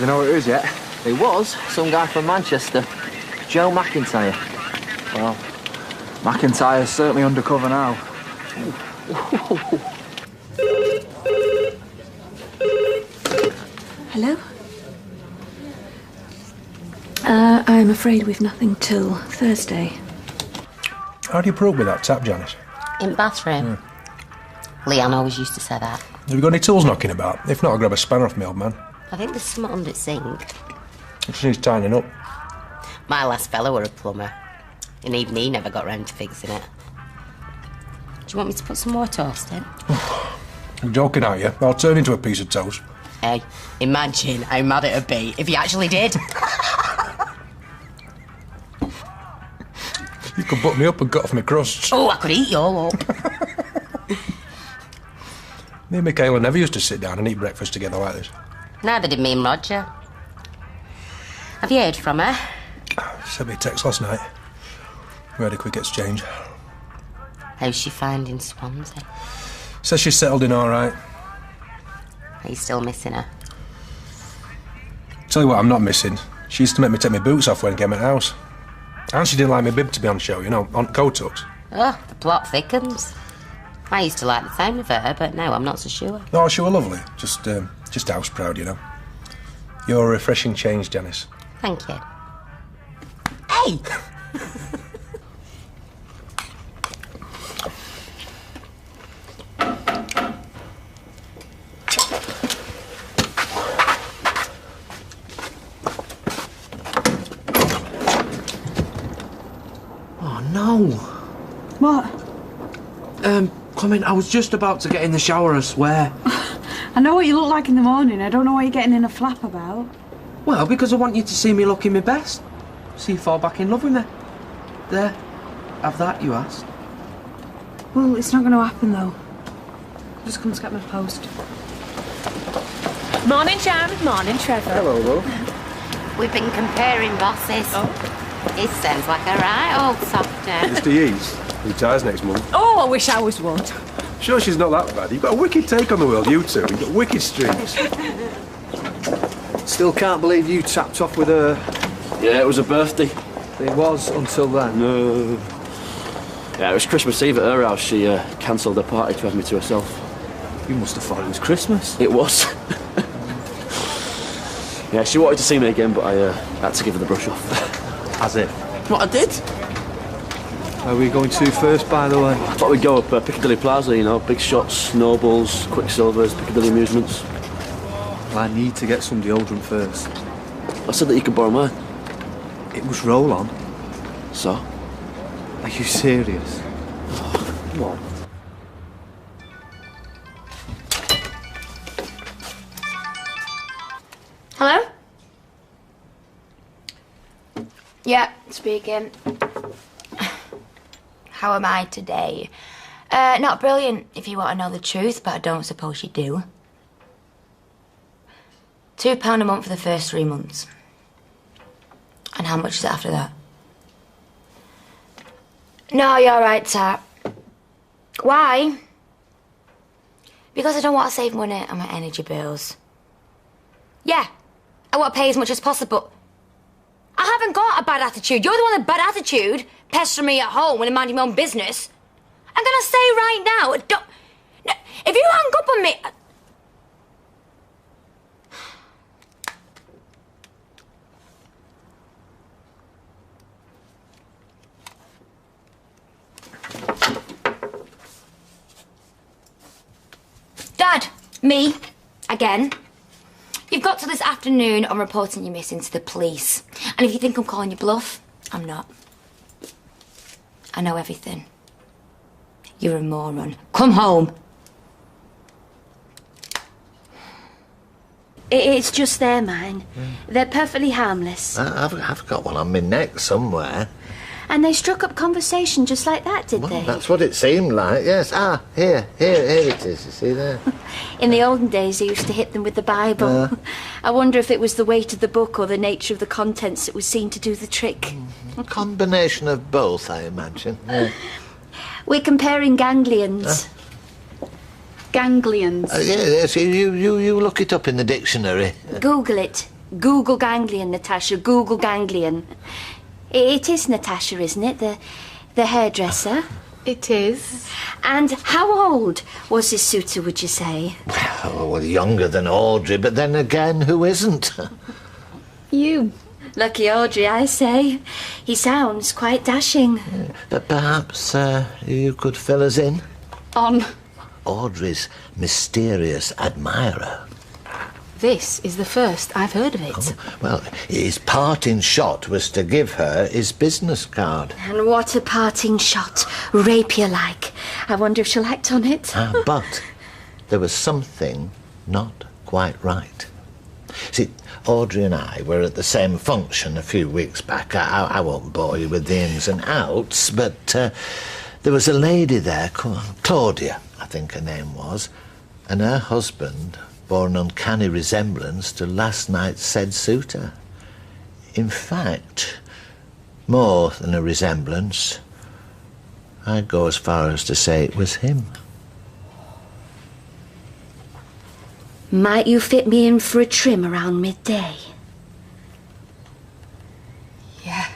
Do you know what it is yet? It was some guy from Manchester, Joe McIntyre. Well, McIntyre's certainly undercover now. Hello? I'm afraid we've nothing till Thursday. How do you prove with that tap, Janice? In bathroom. Leanne always used to say that. Have you got any tools knocking about? If not, I'll grab a spanner off me, old man. I think there's some under the sink. She needs tidying up. My last fella were a plumber, and even he never got round to fixing it. Do you want me to put some more toast in? You're joking, aren't you? I'll turn into a piece of toast. Hey, imagine how mad it'd be if he actually did. You could butt me up and cut off my crusts. Oh, I could eat you all up. Me and Michaela never used to sit down and eat breakfast together like this. Neither did me and Roger. Have you heard from her? She sent me a text last night. We had a quick exchange. How's she finding Swansea? Says she's settled in all right. Are you still missing her? Tell you what I'm not missing. She used to make me take my boots off when I came in the house. And she didn't like my bib to be on show, you know, on coat hooks. Oh, the plot thickens. I used to like the sound of her, but now I'm not so sure. Oh, she was lovely. Just house proud, you know. You're a refreshing change, Janice. Thank you. Hey! Oh, no. What? Clement, I was just about to get in the shower, I swear. I know what you look like in the morning. I don't know what you're getting in a flap about. Well, because I want you to see me looking my best. See you fall back in love with me. There. Have that, you asked. Well, it's not going to happen, though. Just come to get my post. Morning, Sharon. Morning, Trevor. Hello, love. We've been comparing bosses. Oh. This sounds like a right old softer. Mr. Yeats retires next month. Oh, I wish I was one. Sure, she's not that bad. You've got a wicked take on the world, you two. You've got wicked streaks. Still can't believe you tapped off with her. Yeah, it was a birthday. It was until then. No. Yeah, it was Christmas Eve at her house. She cancelled the party to have me to herself. You must have thought it was Christmas. It was. Yeah, she wanted to see me again, but I had to give her the brush off. As if. What I did? Where are we going to first, by the way? I thought we'd go up Piccadilly Plaza, you know, big shots, snowballs, Quicksilvers, Piccadilly amusements. Well, I need to get some deodorant first. I said that you could borrow mine. It was roll-on. So? Are you serious? Come on. Hello? Yeah, speaking. How am I today? Not brilliant, if you want to know the truth, but I don't suppose you do. £2 a month for the first 3 months. And how much is it after that? No, you're right, Tap. Why? Because I don't want to save money on my energy bills. Yeah, I want to pay as much as possible. I haven't got a bad attitude. You're the one with a bad attitude, pestering me at home when I'm minding my own business. I'm gonna say right now, don't... No, if you hung up on me... Dad, me, again. You've got till this afternoon on reporting you missing to the police. And if you think I'm calling you bluff, I'm not. I know everything. You're a moron. Come home. It's just they're mine. They're perfectly harmless. I've got one on my neck somewhere. And they struck up conversation just like that, did they? That's what it seemed like, yes. Here it is, you see there? In the olden days, they used to hit them with the Bible. I wonder if it was the weight of the book or the nature of the contents that was seen to do the trick. A combination of both, I imagine. Yeah. We're comparing ganglions. Ganglions? Yes, you look it up in the dictionary. Google it. Google ganglion, Natasha, Google ganglion. It is Natasha, isn't it? The hairdresser? It is. And how old was this suitor, would you say? Oh, well, younger than Audrey, but then again, who isn't? You. Lucky Audrey, I say. He sounds quite dashing. But perhaps you could fill us in? On. Audrey's mysterious admirer. This is the first I've heard of it. Oh, well, his parting shot was to give her his business card. And what a parting shot, rapier-like. I wonder if she'll act on it. But there was something not quite right. See, Audrey and I were at the same function a few weeks back. I won't bore you with the ins and outs, but there was a lady there, Claudia, I think her name was, and her husband bore an uncanny resemblance to last night's said suitor. In fact, more than a resemblance, I'd go as far as to say it was him. Might you fit me in for a trim around midday? Yeah.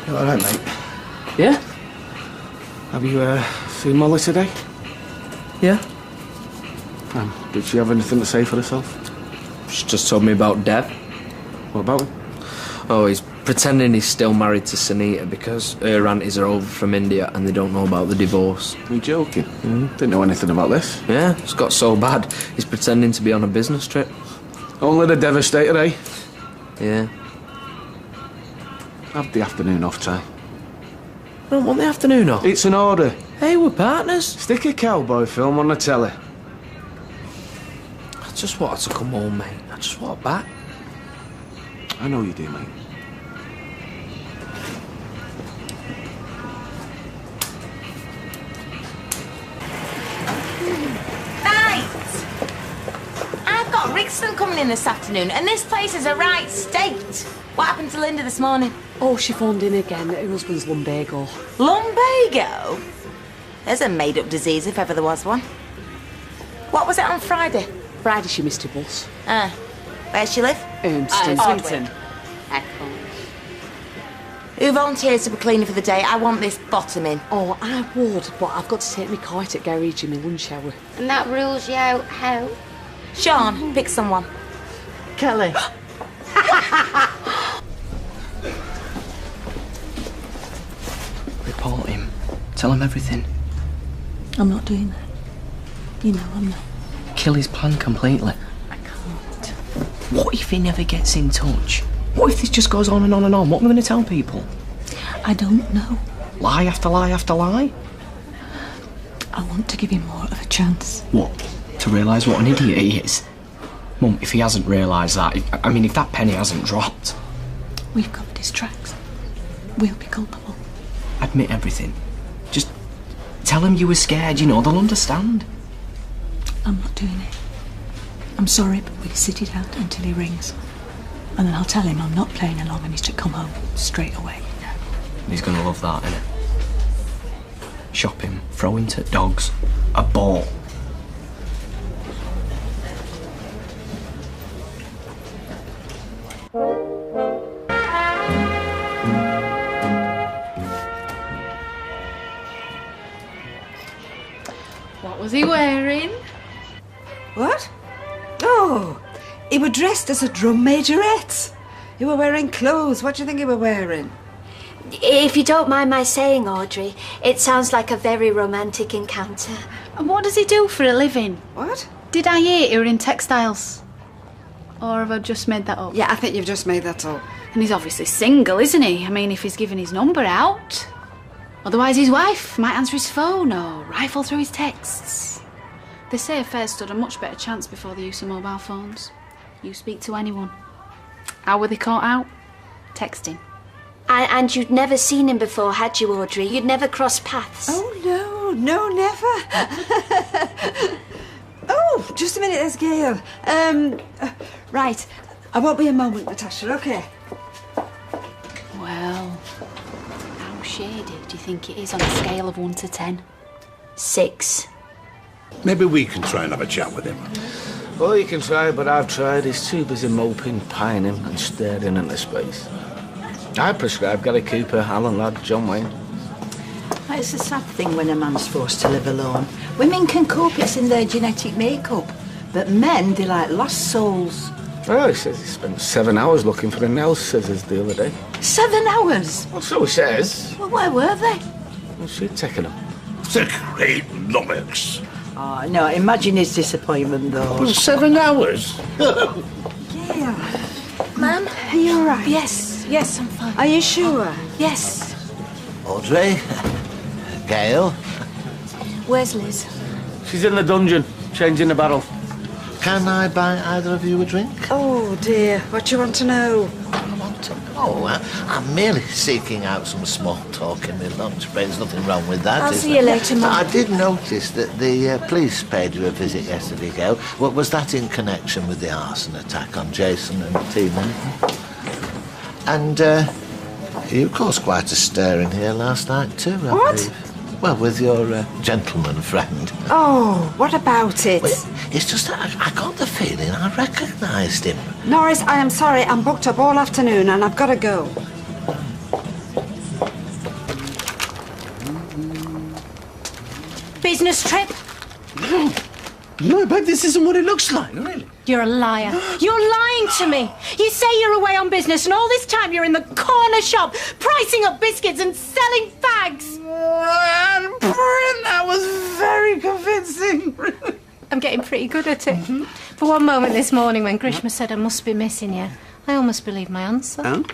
You all right, mate? Yeah? Have you seen Molly today? Yeah? Did she have anything to say for herself? She just told me about Dev. What about him? Oh, he's pretending he's still married to Sunita because her aunties are over from India and they don't know about the divorce. Are you joking? Didn't know anything about this. Yeah, it's got so bad. He's pretending to be on a business trip. Only the devastator, eh? Yeah. Have the afternoon off, Ty. I don't want the afternoon off. It's an order. Hey, we're partners. Stick a cowboy film on the telly. I just wanted to come home, mate. I just want back. I know you do, mate. Right! I've got Rixon coming in this afternoon, and this place is a right state. What happened to Linda this morning? Oh, she phoned in again that her husband's lumbago. Lumbago? There's a made-up disease if ever there was one. What was it on Friday? Friday she missed her bus. Where's she live? Swinton. Who volunteers to be cleaner for the day? I want this bottoming. Oh, I would, but I've got to take my kite at garage in my lunch hour. And that rules you out how? Sean, pick someone. Kelly. Report him. Tell him everything. I'm not doing that. You know I'm not. Kill his plan completely. I can't. What if he never gets in touch? What if this just goes on and on and on? What am I going to tell people? I don't know. Lie after lie after lie? I want to give him more of a chance. What? To realise what an idiot he is? Mum, if he hasn't realised that, if that penny hasn't dropped... We've covered his tracks. We'll be culpable. Admit everything. Just tell him you were scared, they'll understand. I'm not doing it. I'm sorry, but we'll sit it out until he rings. And then I'll tell him I'm not playing along and he's to come home straight away. He's going to love that, innit? Shopping, throw him to dogs, a ball. What was he wearing? What? Oh, he were dressed as a drum majorette. He were wearing clothes. What do you think he were wearing? If you don't mind my saying, Audrey, it sounds like a very romantic encounter. And what does he do for a living? What? Did I hear he were in textiles? Or have I just made that up? Yeah, I think you've just made that up. And he's obviously single, isn't he? If he's given his number out. Otherwise his wife might answer his phone or rifle through his texts. They say affairs stood a much better chance before the use of mobile phones. You speak to anyone. How were they caught out? Texting. And you'd never seen him before, had you, Audrey? You'd never crossed paths. Oh, no, never. Oh, just a minute, there's Gail. Right, I won't be a moment, Natasha, OK? Well, how shady do you think it is on a scale of 1 to 10? 6. Maybe we can try and have a chat with him. Well, you can try, but I've tried. He's too busy moping, pining and staring into space. I prescribe Gary Cooper, Alan Ladd, John Wayne. Well, it's a sad thing when a man's forced to live alone. Women can cope, it's in their genetic makeup. But men, they're like lost souls. Oh, he says he spent 7 hours looking for the nail scissors the other day. 7 hours? Well, so he says. Well, where were they? Well, she'd taken them. The great lummox. Oh, no, imagine his disappointment, though. Well, 7 hours? Gail. Mum? Are you all right? Yes, yes, I'm fine. Are you sure? Yes. Audrey? Gail? Where's Liz? She's in the dungeon, changing the barrel. Can I buy either of you a drink? Oh, dear. What do you want to know? I'm merely seeking out some small talk in my lunch break. There's nothing wrong with that. I'll is see there? you later, Mum. I did notice that the police paid you a visit yesterday, Gail. Was that in connection with the arson attack on Jason and Tina? And you caused quite a stir in here last night too, I believe. Well, with your gentleman friend. Oh, what about it? Well, it's just that I got the feeling I recognised him. Norris, I am sorry. I'm booked up all afternoon and I've got to go. Business trip? No, but this isn't what it looks like, really. You're a liar. You're lying to me. You say you're away on business, and all this time you're in the corner shop, pricing up biscuits and selling fags. That was very convincing. I'm getting pretty good at it. For one moment this morning when Grishma said I must be missing you, I almost believed my answer. Oh?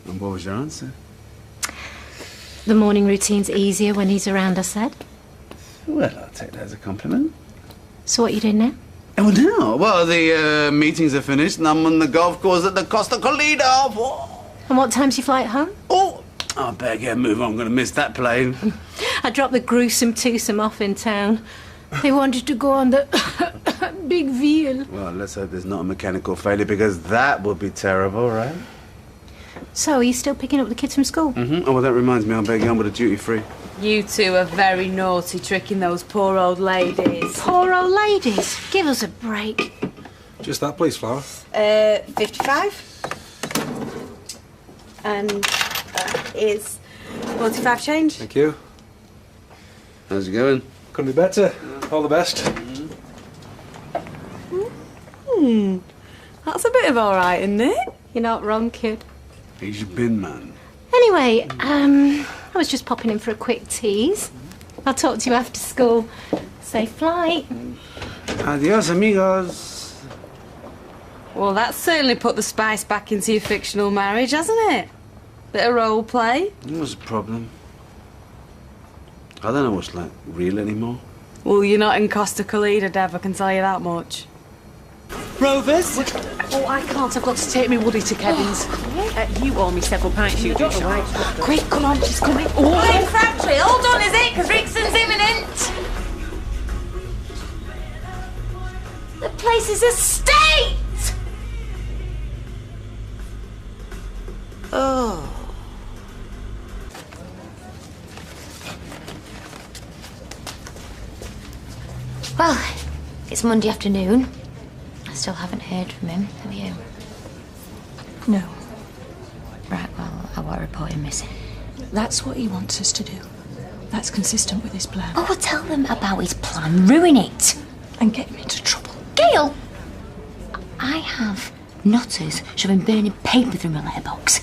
And what was your answer? The morning routine's easier when he's around, I said. Well, I'll take that as a compliment. So what are you doing now? Oh, no. Well, the meetings are finished and I'm on the golf course at the Costa Colida. And what time's your flight home? Oh, I better get a move on. I'm going to miss that plane. I dropped the gruesome twosome off in town. They wanted to go on the big veal. Well, let's hope there's not a mechanical failure because that would be terrible, right? So, are you still picking up the kids from school? Mm-hmm. Oh, well, that reminds me, I'm begging on with a duty-free. You two are very naughty, tricking those poor old ladies. Poor old ladies. Give us a break. Just that, please, Flower. 55. And that is 45 change. Thank you. How's it going? Couldn't be better. All the best. That's a bit of all right, isn't it? You're not wrong, kid. He's your bin man. Anyway, I was just popping in for a quick tease. I'll talk to you after school. Safe flight. Adios, amigos. Well, that's certainly put the spice back into your fictional marriage, hasn't it? Bit of role play. What's the problem? I don't know what's like real anymore. Well, you're not in Costa Colida, Dev, I can tell you that much. Rovers? Oh, I can't. I've got to take me Woody to Kevin's. You owe me several pints, you do. Quick, come on, she's coming. Oh, hey, Crabtree, hold on, is it? Because Rickson's imminent. The place is a state! Oh. Well, it's Monday afternoon. I still haven't heard from him, have you? No. Right, well, I want to report him missing. That's what he wants us to do. That's consistent with his plan. Oh, well, tell them about his plan. Ruin it. And get him into trouble. Gail! I have nutters shoving burning paper through my letterbox.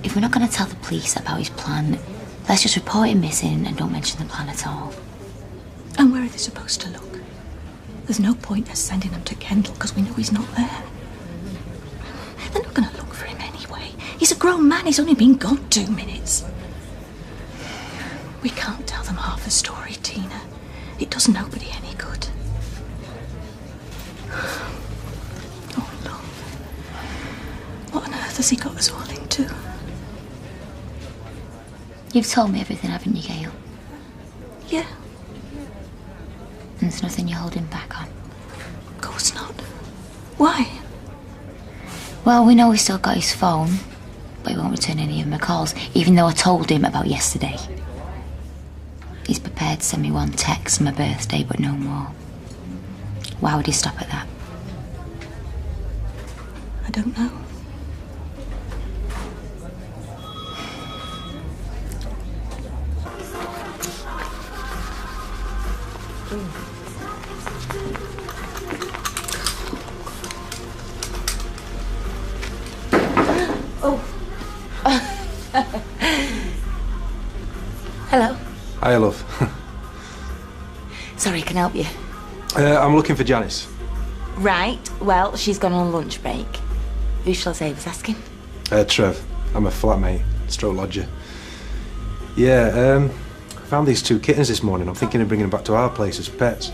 If we're not going to tell the police about his plan, let's just report him missing and don't mention the plan at all. And where are they supposed to look? There's no point us sending them to Kendall because we know he's not there. They're not going to look for him anyway. He's a grown man. He's only been gone 2 minutes. We can't tell them half the story, Tina. It does nobody any good. Oh, love. What on earth has he got us all into? You've told me everything, haven't you, Gail? Yeah. There's nothing you're holding back on. Of course not. Why? Well, we know he's still got his phone, but he won't return any of my calls, even though I told him about yesterday. He's prepared to send me one text on my birthday, but no more. Why would he stop at that? I don't know. Hello. Hi, love. Sorry, can I help you? I'm looking for Janice. Right, well, she's gone on lunch break. Who shall I say was asking? Trev. I'm a flatmate, stroke lodger. Yeah, I found these 2 kittens this morning. I'm thinking of bringing them back to our place as pets.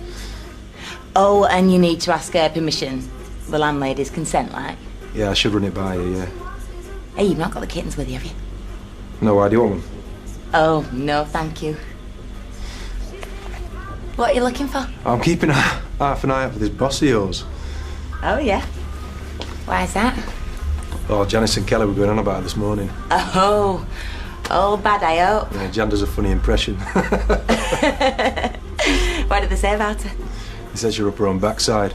Oh, and you need to ask her permission. The landlady's consent, like. Yeah, I should run it by you, yeah. Hey, you've not got the kittens with you, have you? No, why do you want them? Oh, no, thank you. What are you looking for? I'm keeping half an eye out for this boss of yours. Oh, yeah. Why is that? Oh, Janice and Kelly were going on about it this morning. Oh, bad, I hope. Yeah, Jan does a funny impression. What did they say about her? He said she was up her own backside.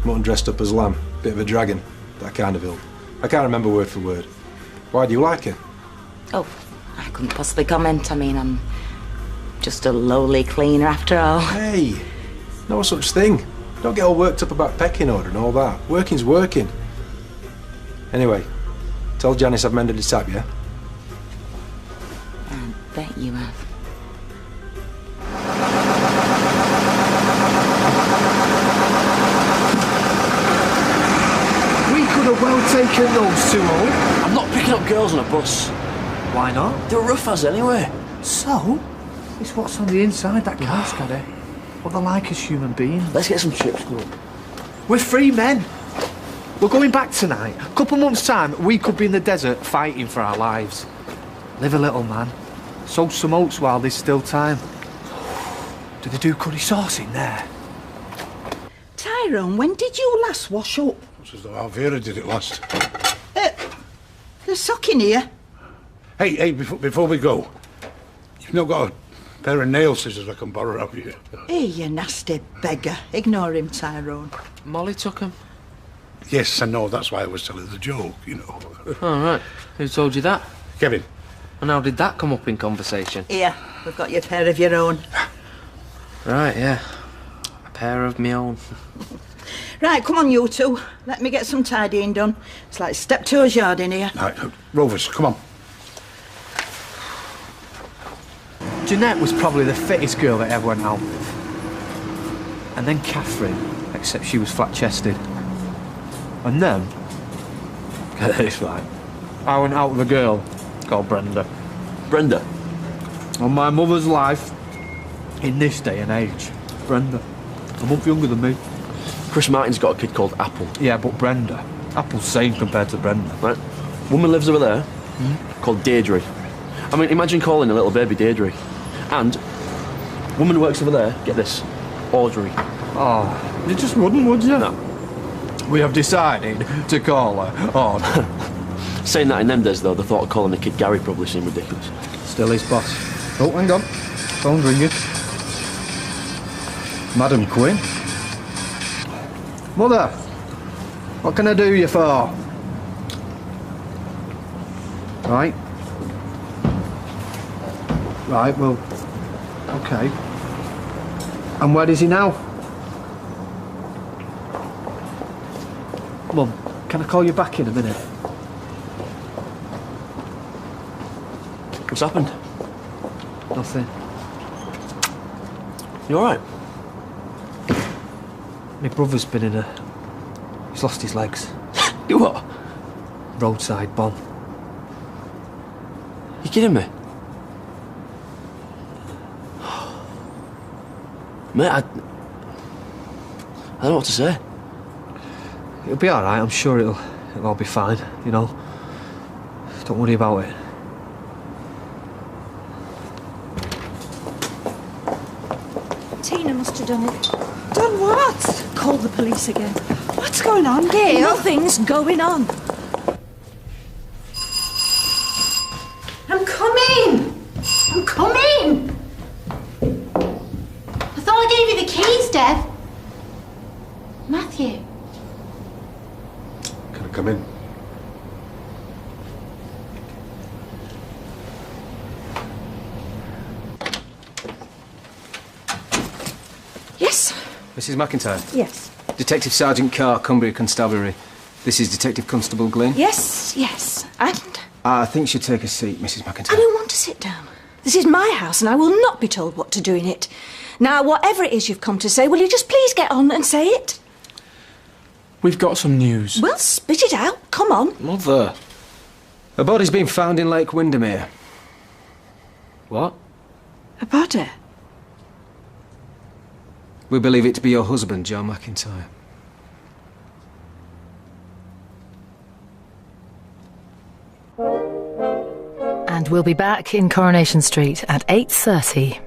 Mutton dressed up as lamb. Bit of a dragon. That kind of ilk. I can't remember word for word. Why do you like her? Oh, I couldn't possibly comment. I mean, I'm just a lowly cleaner after all. Hey, no such thing. Don't get all worked up about pecking order and all that. Working's working. Anyway, tell Janice I've mended his tap, yeah? I bet you have. We could have well taken those 2 home. I'm not picking up girls on a bus. Why not? They're rough as anyway. So? It's what's on the inside that counts, Caddy. What they're like as human beings. Let's get some chips, go on. We're free men. We're going back tonight. A couple months' time, we could be in the desert fighting for our lives. Live a little, man. Sow some oats while there's still time. Do they do curry sauce in there? Tyrone, when did you last wash up? It's as though Alvira did it last. There's sock in here. Hey, before we go, you've not got a pair of nail scissors I can borrow out of you. Hey, you nasty beggar. Ignore him, Tyrone. Molly took him. Yes, I know, that's why I was telling the joke, you know. All right. Who told you that? Kevin. And how did that come up in conversation? Here, we've got your pair of your own. Right, yeah. A pair of me own. Right, come on, you two. Let me get some tidying done. It's like step-toes yard in here. Right, Rovers, come on. Jeanette was probably the fittest girl that ever went out with. And then Catherine, except she was flat-chested. And then, get this right, I went out with a girl called Brenda. Brenda? On my mother's life, in this day and age, Brenda. A month younger than me. Chris Martin's got a kid called Apple. Yeah, but Brenda. Apple's same compared to Brenda. Right. Woman lives over there, called Deirdre. I mean, imagine calling a little baby Deirdre. And woman works over there, get this, Audrey. Oh, you just wouldn't, would you? No. We have decided to call her Audrey. Saying that in them days, though, the thought of calling a kid Gary probably seemed ridiculous. Still is, boss. Oh, hang on. Phone's ringing. Madam Quinn? Mother, what can I do you for? Right. Right, well, okay. And where is he now? Mum, can I call you back in a minute? What's happened? Nothing. You alright? My brother's been in a... He's lost his legs. You what? Roadside bomb. You kidding me? Mate, I don't know what to say. It'll be alright, I'm sure it'll all be fine, you know. Don't worry about it. Tina must have done it. What? Call the police again. What's going on, Gail? Nothing's going on. I'm coming! I'm coming! I thought I gave you the keys, Dev. Matthew. Can I come in? Yes? Mrs. McIntyre. Yes. Detective Sergeant Carr, Cumbria Constabulary. This is Detective Constable Glynn. Yes, yes. And I think you should take a seat, Mrs. McIntyre. I don't want to sit down. This is my house and I will not be told what to do in it. Now, whatever it is you've come to say, will you just please get on and say it? We've got some news. Well, spit it out. Come on. Mother. A body's been found in Lake Windermere. What? A body? We believe it to be your husband, John McIntyre. And we'll be back in Coronation Street at 8:30.